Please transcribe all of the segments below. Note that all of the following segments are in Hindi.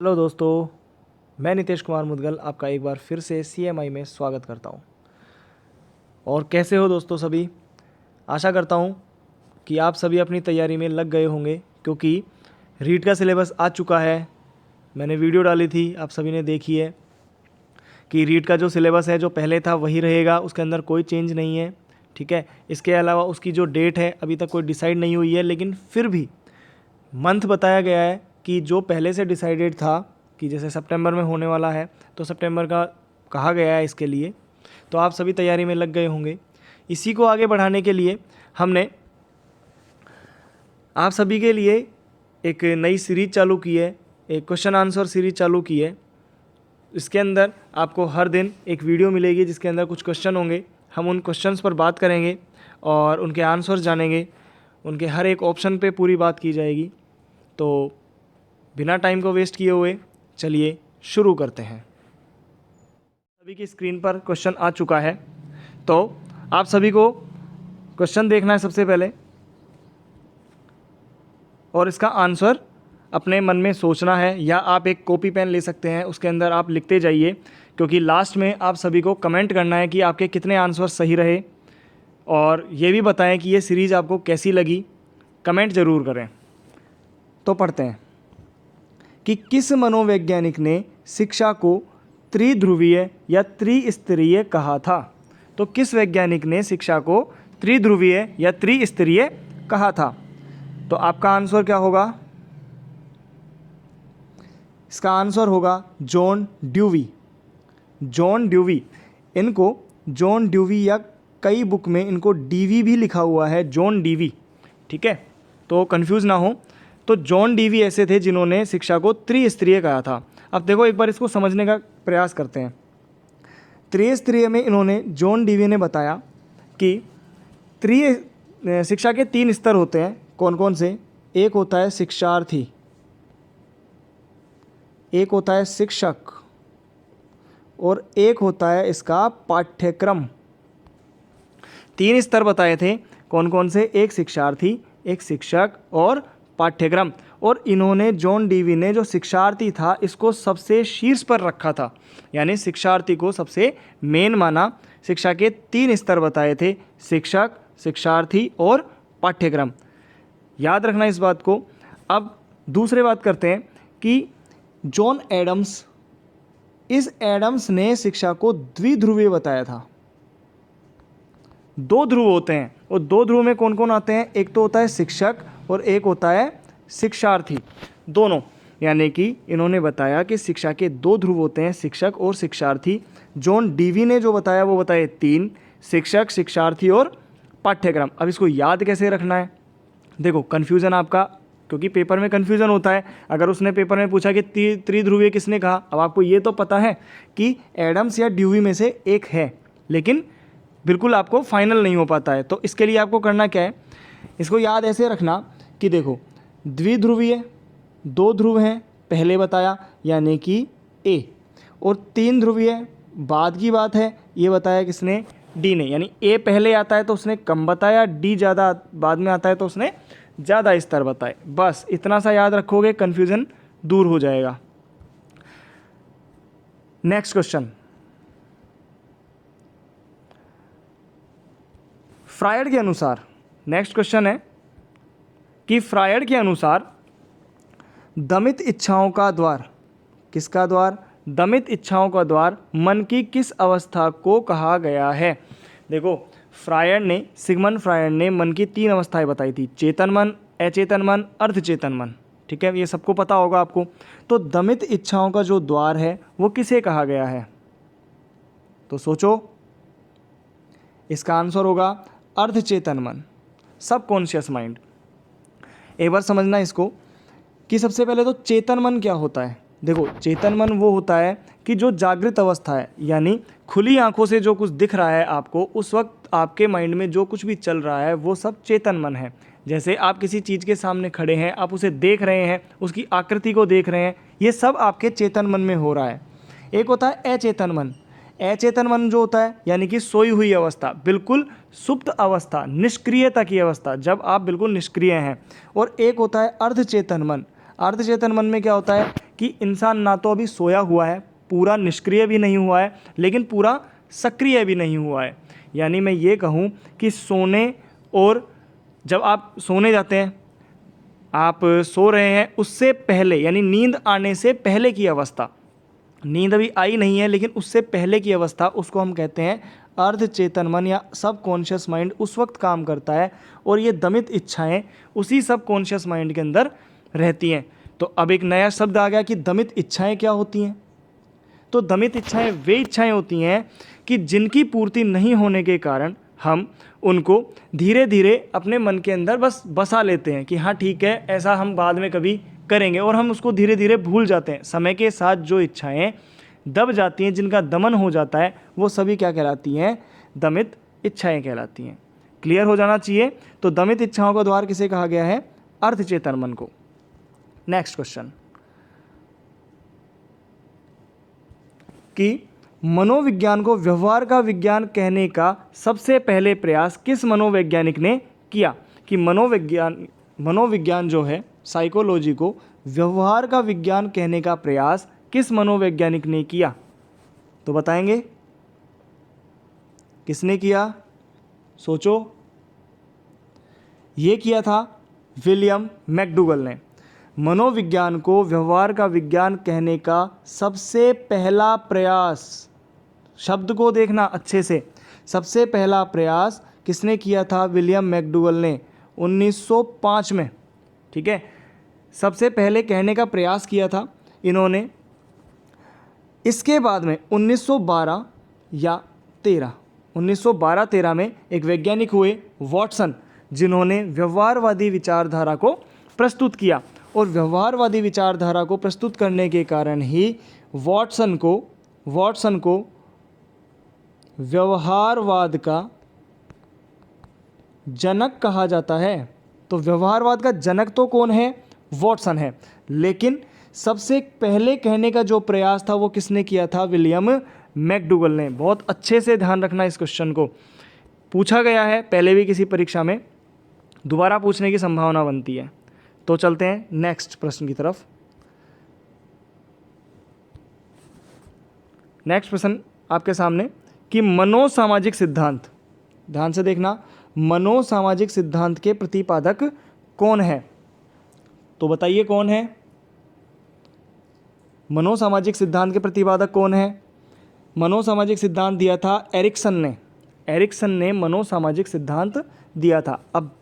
हेलो दोस्तों, मैं नितेश कुमार मुदगल आपका एक बार फिर से CMI में स्वागत करता हूं। और कैसे हो दोस्तों सभी। आशा करता हूं कि आप सभी अपनी तैयारी में लग गए होंगे, क्योंकि रीट का सिलेबस आ चुका है। मैंने वीडियो डाली थी, आप सभी ने देखी है कि रीट का जो सिलेबस है जो पहले था वही रहेगा, उसके अंदर कोई चेंज नहीं है। ठीक है, इसके अलावा उसकी जो डेट है अभी तक कोई डिसाइड नहीं हुई है, लेकिन फिर भी मंथ बताया गया है कि जो पहले से डिसाइडेड था कि जैसे सितंबर में होने वाला है, तो सितंबर का कहा गया है इसके लिए। तो आप सभी तैयारी में लग गए होंगे। इसी को आगे बढ़ाने के लिए हमने आप सभी के लिए एक नई सीरीज़ चालू की है, एक क्वेश्चन आंसर सीरीज़ चालू की है। इसके अंदर आपको हर दिन एक वीडियो मिलेगी जिसके अंदर कुछ क्वेश्चन होंगे। हम उन क्वेश्चंस पर बात करेंगे और उनके आंसर्स जानेंगे, उनके हर एक ऑप्शन पे पूरी बात की जाएगी। तो बिना टाइम को वेस्ट किए हुए चलिए शुरू करते हैं। सभी की स्क्रीन पर क्वेश्चन आ चुका है, तो आप सभी को क्वेश्चन देखना है सबसे पहले, और इसका आंसर अपने मन में सोचना है, या आप एक कॉपी पेन ले सकते हैं, उसके अंदर आप लिखते जाइए, क्योंकि लास्ट में आप सभी को कमेंट करना है कि आपके कितने आंसर सही रहे, और ये भी बताएं कि ये सीरीज़ आपको कैसी लगी। कमेंट ज़रूर करें। तो पढ़ते हैं कि किस मनोवैज्ञानिक ने शिक्षा को त्रिध्रुवीय या त्रिस्तरीय कहा था। तो किस वैज्ञानिक ने शिक्षा को त्रिध्रुवीय या त्रिस्तरीय कहा था। तो आपका आंसर क्या होगा। इसका आंसर होगा जॉन ड्यूवी। जॉन ड्यूवी, इनको जॉन ड्यूवी या कई बुक में इनको डीवी भी लिखा हुआ है, जॉन डीवी। ठीक है, तो कंफ्यूज ना हो। तो जॉन डीवी ऐसे थे जिन्होंने शिक्षा को त्रिस्तरीय कहा था। अब देखो, एक बार इसको समझने का प्रयास करते हैं। त्रिस्तरीय में इन्होंने, जॉन डीवी ने बताया कि शिक्षा के 3 स्तर होते हैं। कौन कौन से। एक होता है शिक्षार्थी, एक होता है शिक्षक, और एक होता है इसका पाठ्यक्रम। 3 स्तर बताए थे। कौन कौन से। एक शिक्षार्थी, एक शिक्षक और पाठ्यक्रम। और इन्होंने, जॉन डीवी ने, जो शिक्षार्थी था इसको सबसे शीर्ष पर रखा था, यानी शिक्षार्थी को सबसे मेन माना। शिक्षा के 3 स्तर बताए थे, शिक्षक, शिक्षार्थी और पाठ्यक्रम। याद रखना इस बात को। अब दूसरे बात करते हैं कि जॉन एडम्स, इस एडम्स ने शिक्षा को द्विध्रुवीय बताया था। 2 ध्रुव होते हैं, और 2 ध्रुव में कौन कौन आते हैं। एक तो होता है शिक्षक और एक होता है शिक्षार्थी, दोनों। यानी कि इन्होंने बताया कि शिक्षा के 2 ध्रुव होते हैं, शिक्षक और शिक्षार्थी। जॉन डीवी ने जो बताया वो बताए 3, शिक्षक, शिक्षार्थी और पाठ्यक्रम। अब इसको याद कैसे रखना है। देखो, कन्फ्यूज़न आपका, क्योंकि पेपर में कन्फ्यूज़न होता है। अगर उसने पेपर में पूछा कि त्रिध्रुवीय किसने कहा, अब आपको ये तो पता है कि एडम्स या ड्यूवी में से एक है, लेकिन बिल्कुल आपको फाइनल नहीं हो पाता है। तो इसके लिए आपको करना क्या है, इसको याद ऐसे रखना कि देखो, द्विध्रुवीय 2 ध्रुव हैं पहले बताया, यानी कि ए, और 3 ध्रुवीय बाद की बात है, ये बताया किसने, डी ने। यानी ए पहले आता है तो उसने कम बताया, डी ज़्यादा बाद में आता है तो उसने ज़्यादा स्तर बताए। बस इतना सा याद रखोगे, कन्फ्यूज़न दूर हो जाएगा। नेक्स्ट क्वेश्चन, फ्रायड के अनुसार, नेक्स्ट क्वेश्चन है कि फ्रायड के अनुसार दमित इच्छाओं का द्वार, किसका द्वार, दमित इच्छाओं का द्वार मन की किस अवस्था को कहा गया है। देखो, फ्रायड ने, सिगमंड फ्रायड ने मन की 3 अवस्थाएं बताई थी, चेतन मन, अचेतन मन, अर्धचेतन मन। ठीक है, ये सबको पता होगा आपको। तो दमित इच्छाओं का जो द्वार है वो किसे कहा गया है। तो सोचो, इसका आंसर होगा अर्धचेतन मन, सबकॉन्शियस माइंड। एक बार समझना इसको कि सबसे पहले तो चेतन मन क्या होता है। देखो, चेतन मन वो होता है कि जो जागृत अवस्था है, यानी खुली आंखों से जो कुछ दिख रहा है आपको, उस वक्त आपके माइंड में जो कुछ भी चल रहा है वो सब चेतन मन है। जैसे आप किसी चीज़ के सामने खड़े हैं, आप उसे देख रहे हैं, उसकी आकृति को देख रहे हैं, ये सब आपके चेतन मन में हो रहा है। एक होता है अचेतन मन। अचेतन मन जो होता है, यानी कि सोई हुई अवस्था, बिल्कुल सुप्त अवस्था, निष्क्रियता की अवस्था, जब आप बिल्कुल निष्क्रिय हैं। और एक होता है अर्धचेतन मन। अर्धचेतन मन में क्या होता है कि इंसान ना तो अभी सोया हुआ है, पूरा निष्क्रिय भी नहीं हुआ है, लेकिन पूरा सक्रिय भी नहीं हुआ है। यानी मैं ये कहूँ कि सोने और जब आप सोने जाते हैं, आप सो रहे हैं, उससे पहले यानी नींद आने से पहले की अवस्था, नींद अभी आई नहीं है लेकिन उससे पहले की अवस्था, उसको हम कहते हैं अर्ध चेतन मन या सब कॉन्शियस माइंड उस वक्त काम करता है और ये दमित इच्छाएं उसी सब कॉन्शियस माइंड के अंदर रहती हैं। तो अब एक नया शब्द आ गया कि दमित इच्छाएं क्या होती हैं। तो दमित इच्छाएं वे इच्छाएं होती हैं कि जिनकी पूर्ति नहीं होने के कारण हम उनको धीरे धीरे अपने मन के अंदर बस बसा लेते हैं कि हाँ ठीक है, ऐसा हम बाद में कभी करेंगे, और हम उसको धीरे धीरे भूल जाते हैं। समय के साथ जो इच्छाएं दब जाती हैं, जिनका दमन हो जाता है, वो सभी क्या कहलाती हैं? दमित इच्छाएं कहलाती हैं। क्लियर हो जाना चाहिए। तो दमित इच्छाओं का द्वार किसे कहा गया है? अर्धचेतन मन को। नेक्स्ट क्वेश्चन कि मनोविज्ञान को व्यवहार का विज्ञान कहने का सबसे पहले प्रयास किस मनोवैज्ञानिक ने किया? कि मनोविज्ञान जो है, साइकोलॉजी को व्यवहार का विज्ञान कहने का प्रयास किस मनोवैज्ञानिक ने किया? तो बताएंगे किसने किया? सोचो। ये किया था विलियम मैकडूगल ने। मनोविज्ञान को व्यवहार का विज्ञान कहने का सबसे पहला प्रयास, शब्द को देखना अच्छे से, सबसे पहला प्रयास किसने किया था? विलियम मैकडूगल ने 1905 में। ठीक है, सबसे पहले कहने का प्रयास किया था इन्होंने। इसके बाद में 1912 या 1913 में एक वैज्ञानिक हुए वॉटसन, जिन्होंने व्यवहारवादी विचारधारा को प्रस्तुत किया। और व्यवहारवादी विचारधारा को प्रस्तुत करने के कारण ही वॉटसन को व्यवहारवाद का जनक कहा जाता है। तो व्यवहारवाद का जनक तो कौन है? वॉटसन है। लेकिन सबसे पहले कहने का जो प्रयास था वो किसने किया था? विलियम मैकडूगल ने। बहुत अच्छे से ध्यान रखना, इस क्वेश्चन को पूछा गया है पहले भी किसी परीक्षा में, दोबारा पूछने की संभावना बनती है। तो चलते हैं नेक्स्ट प्रश्न की तरफ। नेक्स्ट प्रश्न आपके सामने कि मनोसामाजिक सिद्धांत, ध्यान से देखना, मनोसामाजिक सिद्धांत के प्रतिपादक कौन है? तो बताइए कौन है? मनोसामाजिक सिद्धांत के प्रतिपादक कौन है? मनोसामाजिक सिद्धांत दिया था एरिक्सन ने। एरिक्सन ने मनोसामाजिक सिद्धांत दिया था। अब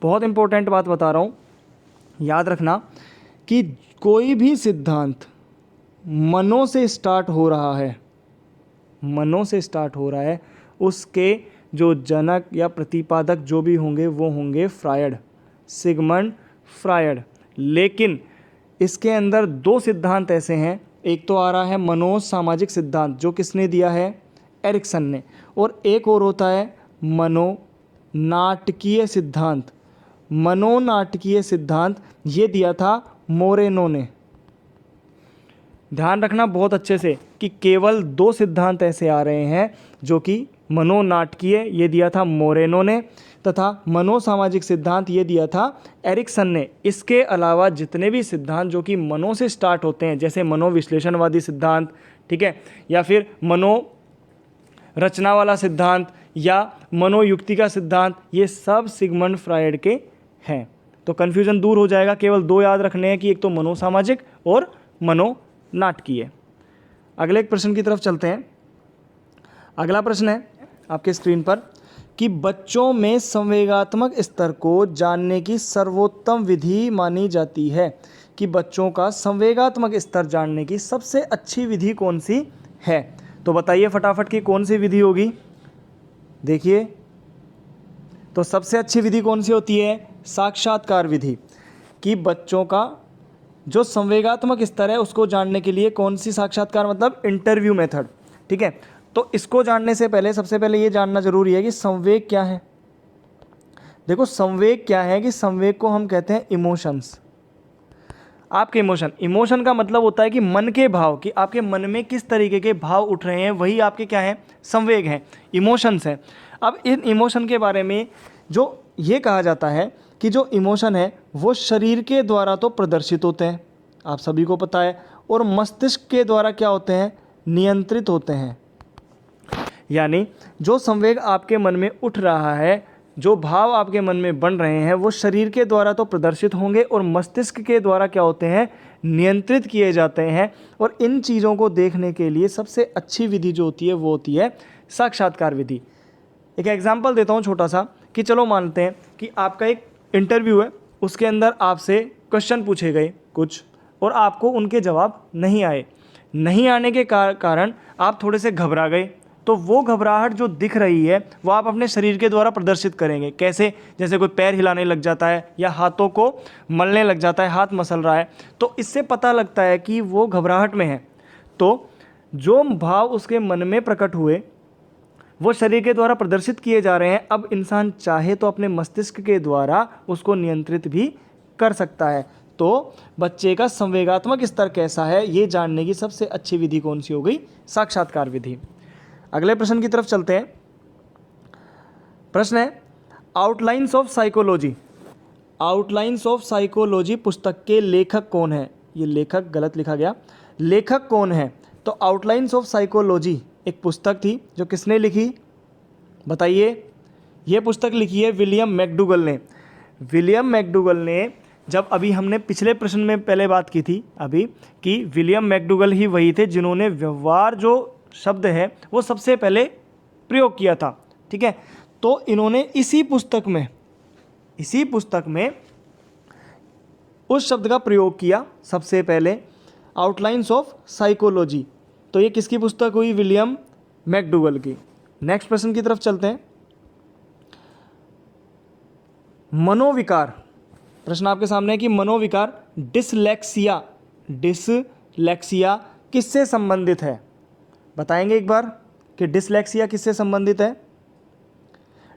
बहुत इंपॉर्टेंट बात बता रहा हूँ, याद रखना कि कोई भी सिद्धांत मनो से स्टार्ट हो रहा है, मनो से स्टार्ट हो रहा है, उसके जो जनक या प्रतिपादक जो भी होंगे वो होंगे फ्रायड, सिगमंड फ्रायड। लेकिन इसके अंदर दो सिद्धांत ऐसे हैं, एक तो आ रहा है मनोसामाजिक सिद्धांत जो किसने दिया है? एरिक्सन ने। और एक और होता है मनोनाटकीय सिद्धांत। मनोनाटकीय सिद्धांत ये दिया था मोरेनो ने। ध्यान रखना बहुत अच्छे से कि केवल दो सिद्धांत ऐसे आ रहे हैं जो कि मनोनाटकीय ये दिया था मोरेनो ने, तथा मनोसामाजिक सिद्धांत ये दिया था एरिक्सन ने। इसके अलावा जितने भी सिद्धांत जो कि मनो से स्टार्ट होते हैं, जैसे मनोविश्लेषणवादी सिद्धांत, ठीक है, या फिर मनो रचना वाला सिद्धांत या मनोयुक्ति का सिद्धांत, ये सब सिगमंड फ्रायड के हैं। तो कन्फ्यूजन दूर हो जाएगा। केवल दो याद रखने हैं कि एक तो मनोसामाजिक और मनोनाटकीय। अगले एक प्रश्न की तरफ चलते हैं। अगला प्रश्न है आपके स्क्रीन पर कि बच्चों में संवेगात्मक स्तर को जानने की सर्वोत्तम विधि मानी जाती है। कि बच्चों का संवेगात्मक स्तर जानने की सबसे अच्छी विधि कौन सी है? तो बताइए फटाफट कि कौन सी विधि होगी। देखिए, तो सबसे अच्छी विधि कौन सी होती है? साक्षात्कार विधि। कि बच्चों का जो संवेगात्मक स्तर है उसको जानने के लिए कौन सी साक्षात्कार, मतलब इंटरव्यू मेथड। ठीक है, तो इसको जानने से पहले सबसे पहले ये जानना जरूरी है कि संवेग क्या है। देखो संवेग क्या है कि संवेग को हम कहते हैं इमोशंस। आपके इमोशन का मतलब होता है कि मन के भाव, कि आपके मन में किस तरीके के भाव उठ रहे हैं, वही आपके क्या हैं? संवेग हैं, इमोशंस हैं। अब इन इमोशन के बारे में जो ये कहा जाता है कि जो इमोशन है वो शरीर के द्वारा तो प्रदर्शित होते हैं, आप सभी को पता है, और मस्तिष्क के द्वारा क्या होते हैं, नियंत्रित होते हैं। यानी जो संवेग आपके मन में उठ रहा है, जो भाव आपके मन में बन रहे हैं, वो शरीर के द्वारा तो प्रदर्शित होंगे और मस्तिष्क के द्वारा क्या होते हैं, नियंत्रित किए जाते हैं। और इन चीज़ों को देखने के लिए सबसे अच्छी विधि जो होती है वो होती है साक्षात्कार विधि। एक एग्जाम्पल देता हूँ छोटा सा, कि चलो मानते हैं कि आपका एक इंटरव्यू है, उसके अंदर आपसे क्वेश्चन पूछे गए कुछ और आपको उनके जवाब नहीं आए। नहीं आने के कारण आप थोड़े से घबरा गए। तो वो घबराहट जो दिख रही है वो आप अपने शरीर के द्वारा प्रदर्शित करेंगे। कैसे? जैसे कोई पैर हिलाने लग जाता है या हाथों को मलने लग जाता है, हाथ मसल रहा है, तो इससे पता लगता है कि वो घबराहट में है। तो जो भाव उसके मन में प्रकट हुए वो शरीर के द्वारा प्रदर्शित किए जा रहे हैं। अब इंसान चाहे तो अपने मस्तिष्क के द्वारा उसको नियंत्रित भी कर सकता है। तो बच्चे का संवेगात्मक स्तर कैसा है ये जानने की सबसे अच्छी विधि कौन सी हो गई, साक्षात्कार विधि। अगले प्रश्न की तरफ चलते हैं। प्रश्न है outlines of psychology. Outlines of psychology पुस्तक के लेखक कौन है? ये लेखक गलत लिखा गया, लेखक कौन है? तो आउटलाइंस ऑफ साइकोलॉजी एक पुस्तक थी जो किसने लिखी बताइए? ये पुस्तक लिखी है विलियम मैकडूगल ने। विलियम मैकडूगल ने, जब अभी हमने पिछले प्रश्न में पहले बात की थी अभी, कि विलियम मैकडूगल ही वही थे जिन्होंने व्यवहार जो शब्द है वो सबसे पहले प्रयोग किया था। ठीक है, तो इन्होंने इसी पुस्तक में उस शब्द का प्रयोग किया सबसे पहले, आउटलाइंस ऑफ साइकोलॉजी। तो ये किसकी पुस्तक हुई? विलियम मैकडूगल की। नेक्स्ट प्रश्न की तरफ चलते हैं। मनोविकार, प्रश्न आपके सामने है कि मनोविकार डिसलेक्सिया किससे संबंधित है? बताएंगे एक बार कि डिसलेक्सिया किससे संबंधित है?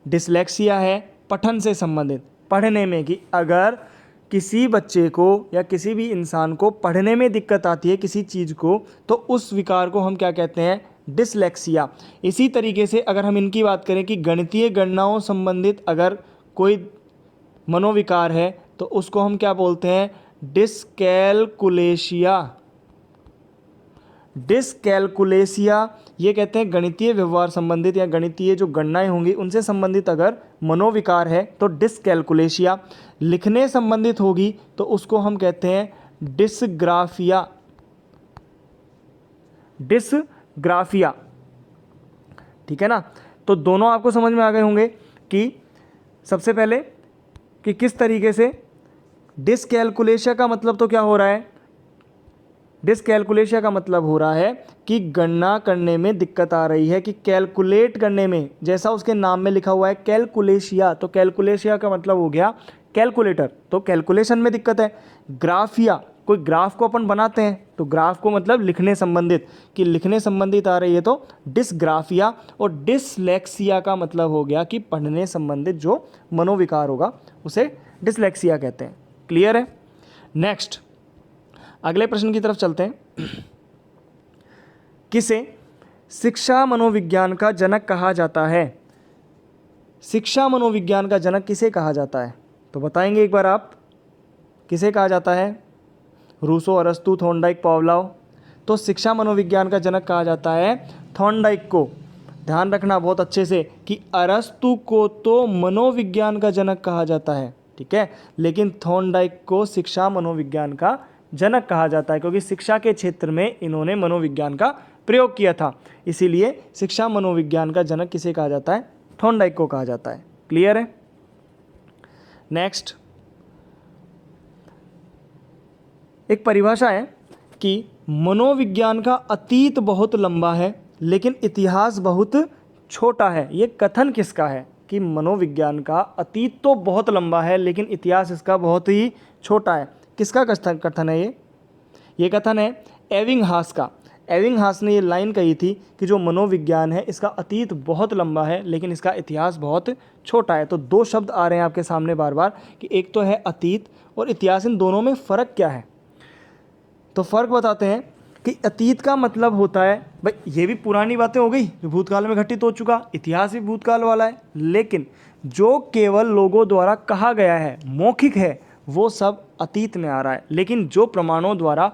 डिसलेक्सिया है पठन से संबंधित, पढ़ने में, कि अगर किसी बच्चे को या किसी भी इंसान को पढ़ने में दिक्कत आती है किसी चीज़ को, तो उस विकार को हम क्या कहते हैं? डिसलेक्सिया। इसी तरीके से अगर हम इनकी बात करें कि गणितीय गणनाओं संबंधित अगर कोई मनोविकार है तो उसको हम क्या बोलते हैं? डिसकैलकुलेसिया। ये कहते हैं गणितीय व्यवहार संबंधित या गणितीय जो गणनाएं होंगी उनसे संबंधित अगर मनोविकार है तो डिसकैलकुलेसिया। लिखने संबंधित होगी तो उसको हम कहते हैं डिसग्राफिया। ठीक है ना? तो दोनों आपको समझ में आ गए होंगे कि सबसे पहले कि किस तरीके से डिसकैलकुलेशिया का मतलब तो क्या हो रहा है? डिसकैलकुलेशिया का मतलब हो रहा है कि गणना करने में दिक्कत आ रही है, कि कैलकुलेट करने में, जैसा उसके नाम में लिखा हुआ है कैलकुलेशिया, तो कैलकुलेशिया का मतलब हो गया कैलकुलेटर, तो कैलकुलेशन में दिक्कत है। ग्राफिया, कोई ग्राफ को अपन बनाते हैं तो ग्राफ को मतलब लिखने संबंधित, कि लिखने संबंधित आ रही है तो डिसग्राफिया। और डिसलेक्सिया का मतलब हो गया कि पढ़ने संबंधित जो मनोविकार होगा उसे डिसलेक्सिया कहते हैं। क्लियर है? नेक्स्ट अगले प्रश्न की तरफ चलते हैं। किसे शिक्षा मनोविज्ञान का जनक कहा जाता है? शिक्षा मनोविज्ञान का जनक किसे कहा जाता है? तो बताएंगे एक बार आप, किसे कहा जाता है? रूसो, अरस्तु, थॉर्नडाइक, पावलोव। तो शिक्षा मनोविज्ञान का जनक कहा जाता है थॉर्नडाइक को। ध्यान रखना बहुत अच्छे से कि अरस्तु को तो मनोविज्ञान का जनक कहा जाता है, ठीक है, लेकिन थॉर्नडाइक को शिक्षा मनोविज्ञान का जनक कहा जाता है, क्योंकि शिक्षा के क्षेत्र में इन्होंने मनोविज्ञान का प्रयोग किया था। इसीलिए शिक्षा मनोविज्ञान का जनक किसे कहा जाता है? थॉर्नडाइक को कहा जाता है। क्लियर है? नेक्स्ट एक परिभाषा है कि मनोविज्ञान का अतीत बहुत लंबा है लेकिन इतिहास बहुत छोटा है। ये कथन किसका है कि मनोविज्ञान का अतीत तो बहुत लंबा है लेकिन इतिहास इसका बहुत ही छोटा है? किसका कथन है ये? ये कथन है एबिंगहास का। एबिंगहास ने ये लाइन कही थी कि जो मनोविज्ञान है इसका अतीत बहुत लंबा है लेकिन इसका इतिहास बहुत छोटा है। तो दो शब्द आ रहे हैं आपके सामने बार बार कि एक तो है अतीत और इतिहास, इन दोनों में फ़र्क क्या है? तो फ़र्क बताते हैं कि अतीत का मतलब होता है, भाई ये भी पुरानी बातें हो गई जो भूतकाल में घटित हो चुका, इतिहास भी भूतकाल वाला है, लेकिन जो केवल लोगों द्वारा कहा गया है, मौखिक है, वो सब अतीत में आ रहा है। लेकिन जो प्रमाणों द्वारा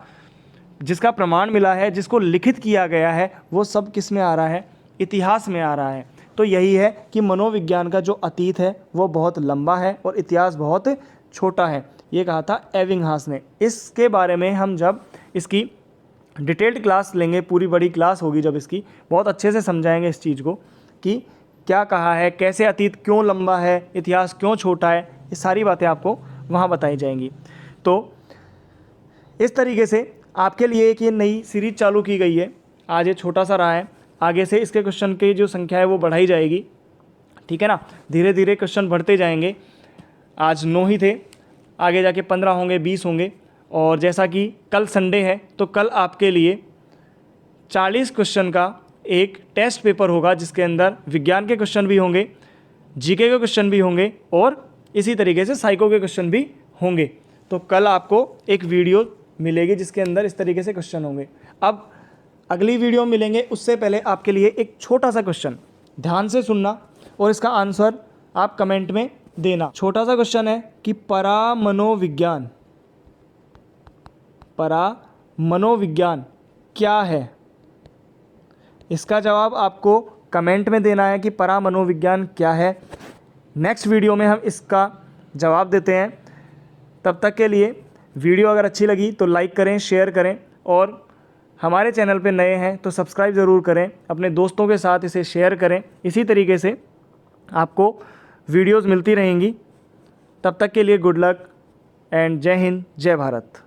जिसका प्रमाण मिला है, जिसको लिखित किया गया है, वो सब किस में आ रहा है? इतिहास में आ रहा है। तो यही है कि मनोविज्ञान का जो अतीत है वो बहुत लंबा है और इतिहास बहुत छोटा है। ये कहा था एबिंगहास ने। इसके बारे में हम जब इसकी डिटेल्ड क्लास लेंगे, पूरी बड़ी क्लास होगी जब इसकी, बहुत अच्छे से समझाएंगे इस चीज़ को कि क्या कहा है, कैसे अतीत क्यों लंबा है, इतिहास क्यों छोटा है, ये सारी बातें आपको वहाँ बताई जाएंगी। तो इस तरीके से आपके लिए एक ये नई सीरीज चालू की गई है। आज ये छोटा सा रहा है, आगे से इसके क्वेश्चन की जो संख्या है वो बढ़ाई जाएगी, ठीक है ना। धीरे धीरे क्वेश्चन बढ़ते जाएंगे। आज 9 ही थे, आगे जाके 15 होंगे, 20 होंगे। और जैसा कि कल संडे है तो कल आपके लिए 40 क्वेश्चन का एक टेस्ट पेपर होगा, जिसके अंदर विज्ञान के क्वेश्चन भी होंगे, जीके के क्वेश्चन भी होंगे और इसी तरीके से साइको के क्वेश्चन भी होंगे। तो कल आपको एक वीडियो मिलेगी जिसके अंदर इस तरीके से क्वेश्चन होंगे। अब अगली वीडियो मिलेंगे, उससे पहले आपके लिए एक छोटा सा क्वेश्चन, ध्यान से सुनना और इसका आंसर आप कमेंट में देना। छोटा सा क्वेश्चन है कि परामनोविज्ञान क्या है? इसका जवाब आपको कमेंट में देना है कि परामनोविज्ञान क्या है। नेक्स्ट वीडियो में हम इसका जवाब देते हैं। तब तक के लिए वीडियो अगर अच्छी लगी तो लाइक करें, शेयर करें और हमारे चैनल पे नए हैं तो सब्सक्राइब ज़रूर करें, अपने दोस्तों के साथ इसे शेयर करें। इसी तरीके से आपको वीडियोस मिलती रहेंगी। तब तक के लिए गुड लक एंड जय हिंद, जय भारत।